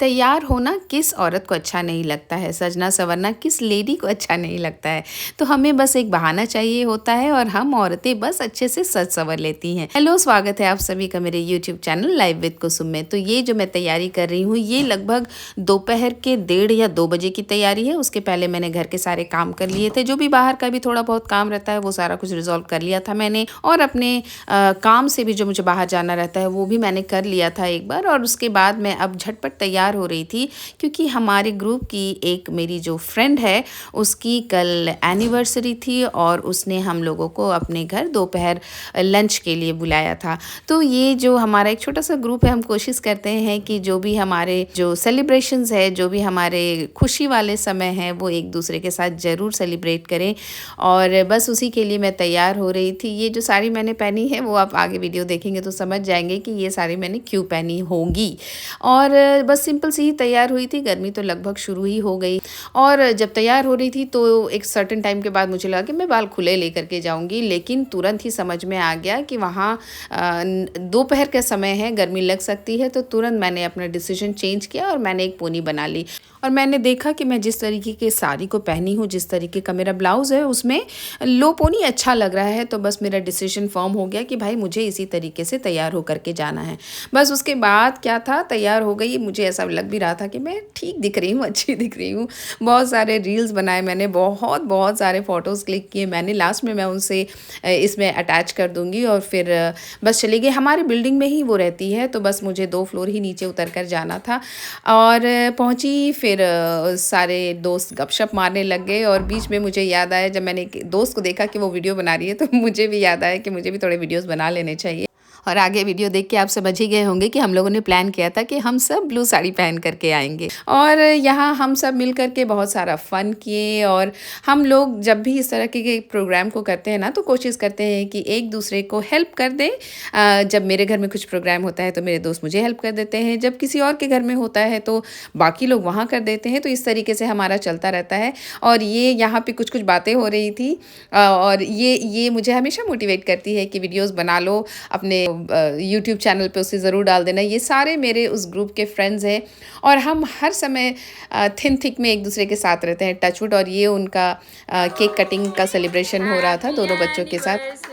तैयार होना किस औरत को अच्छा नहीं लगता है, सजना संवरना किस लेडी को अच्छा नहीं लगता है। तो हमें बस एक बहाना चाहिए होता है और हम औरतें बस अच्छे से सज संवर लेती हैं। हेलो, स्वागत है आप सभी का मेरे यूट्यूब चैनल लाइव विद कुसुम में। तो ये जो मैं तैयारी कर रही हूँ ये लगभग दोपहर के 1:30 या 2 बजे की तैयारी है। उसके पहले मैंने घर के सारे काम कर लिए थे, जो भी बाहर का भी थोड़ा बहुत काम रहता है वो सारा कुछ रिजॉल्व कर लिया था मैंने। और अपने काम से भी जो मुझे बाहर जाना रहता है वो भी मैंने कर लिया था एक बार। और उसके बाद मैं अब झटपट तैयार हो रही थी, क्योंकि हमारे ग्रुप की एक मेरी जो फ्रेंड है उसकी कल एनिवर्सरी थी और उसने हम लोगों को अपने घर दोपहर लंच के लिए बुलाया था। तो ये जो हमारा एक छोटा सा ग्रुप है, हम कोशिश करते हैं कि जो भी हमारे जो सेलिब्रेशंस है, जो भी हमारे खुशी वाले समय हैं, वो एक दूसरे के साथ ज़रूर सेलिब्रेट करें। और बस उसी के लिए मैं तैयार हो रही थी। ये जो साड़ी मैंने पहनी है वो आप आगे वीडियो देखेंगे तो समझ जाएंगे कि ये साड़ी मैंने क्यों पहनी होगी। और बस सिंपल सी ही तैयार हुई थी, गर्मी तो लगभग शुरू ही हो गई। और जब तैयार हो रही थी तो एक सर्टेन टाइम के बाद मुझे लगा कि मैं बाल खुले लेकर के जाऊंगी, लेकिन तुरंत ही समझ में आ गया कि वहाँ दोपहर का समय है, गर्मी लग सकती है। तो तुरंत मैंने अपना डिसीजन चेंज किया और मैंने एक पोनी बना ली। और मैंने देखा कि मैं जिस तरीके की साड़ी को पहनी हूँ, जिस तरीके का मेरा ब्लाउज़ है, उसमें लो पोनी अच्छा लग रहा है। तो बस मेरा डिसीजन फॉर्म हो गया कि भाई मुझे इसी तरीके से तैयार होकर के जाना है। बस उसके बाद क्या था, तैयार हो गई। मुझे ऐसा लग भी रहा था कि मैं ठीक दिख रही हूँ, अच्छी दिख रही हूँ। बहुत सारे रील्स बनाए मैंने, बहुत सारे फ़ोटोज़ क्लिक किए मैंने। लास्ट में मैं उनसे इसमें अटैच कर दूँगी। और फिर बस चली गई। हमारी बिल्डिंग में ही वो रहती है, तो बस मुझे 2 फ्लोर ही नीचे उतर कर जाना था। और पहुँची, फिर सारे दोस्त गपशप मारने लग गए। और बीच में मुझे याद आया, जब मैंने एक दोस्त को देखा कि वो वीडियो बना रही है, तो मुझे भी याद आया कि मुझे भी थोड़े वीडियोज़ बना लेने चाहिए। और आगे वीडियो देख के आप समझ ही गए होंगे कि हम लोगों ने प्लान किया था कि हम सब ब्लू साड़ी पहन करके आएंगे। और यहाँ हम सब मिल करके बहुत सारा फ़न किए। और हम लोग जब भी इस तरह के प्रोग्राम को करते हैं ना, तो कोशिश करते हैं कि एक दूसरे को हेल्प कर दें। जब मेरे घर में कुछ प्रोग्राम होता है तो मेरे दोस्त मुझे हेल्प कर देते हैं, जब किसी और के घर में होता है तो बाकी लोग वहाँ कर देते हैं। तो इस तरीके से हमारा चलता रहता है। और ये यहाँ पे कुछ बातें हो रही थी। और ये मुझे हमेशा मोटिवेट करती है कि वीडियोज़ बना लो, अपने यूट्यूब चैनल पे उसे ज़रूर डाल देना। ये सारे मेरे उस ग्रुप के फ्रेंड्स हैं और हम हर समय थिन थिक में एक दूसरे के साथ रहते हैं, टचवुड। और ये उनका केक कटिंग का सेलिब्रेशन हो रहा था दोनों बच्चों के साथ।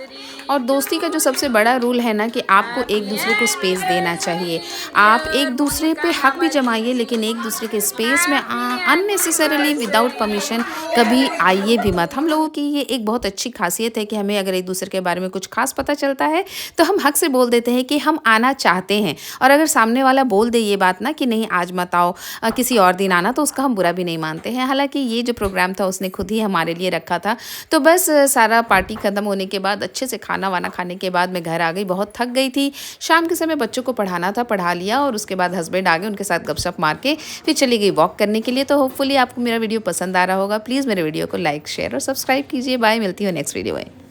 और दोस्ती का जो सबसे बड़ा रूल है ना, कि आपको एक दूसरे को स्पेस देना चाहिए। आप एक दूसरे पे हक भी जमाइए, लेकिन एक दूसरे के स्पेस में अननेसेसरीली विदाउट परमिशन कभी आइए भी मत। हम लोगों की ये एक बहुत अच्छी खासियत है कि हमें अगर एक दूसरे के बारे में कुछ खास पता चलता है तो हम हक से बोल देते हैं कि हम आना चाहते हैं। और अगर सामने वाला बोल दे ये बात ना कि नहीं आज मत आओ, किसी और दिन आना, तो उसका हम बुरा भी नहीं मानते हैं। हालांकि ये जो प्रोग्राम था उसने खुद ही हमारे लिए रखा था। तो बस सारा पार्टी ख़त्म होने के बाद, अच्छे से खाना वाना खाने के बाद मैं घर आ गई। बहुत थक गई थी। शाम के समय बच्चों को पढ़ाना था, पढ़ा लिया। और उसके बाद हस्बैंड आ गए, उनके साथ गपशप मार के फिर चली गई वॉक करने के लिए। तो होपफुली आपको मेरा वीडियो पसंद आ रहा होगा। प्लीज़ मेरे वीडियो को लाइक, शेयर और सब्सक्राइब कीजिए। बाय, मिलती हूँ नेक्स्ट वीडियो में।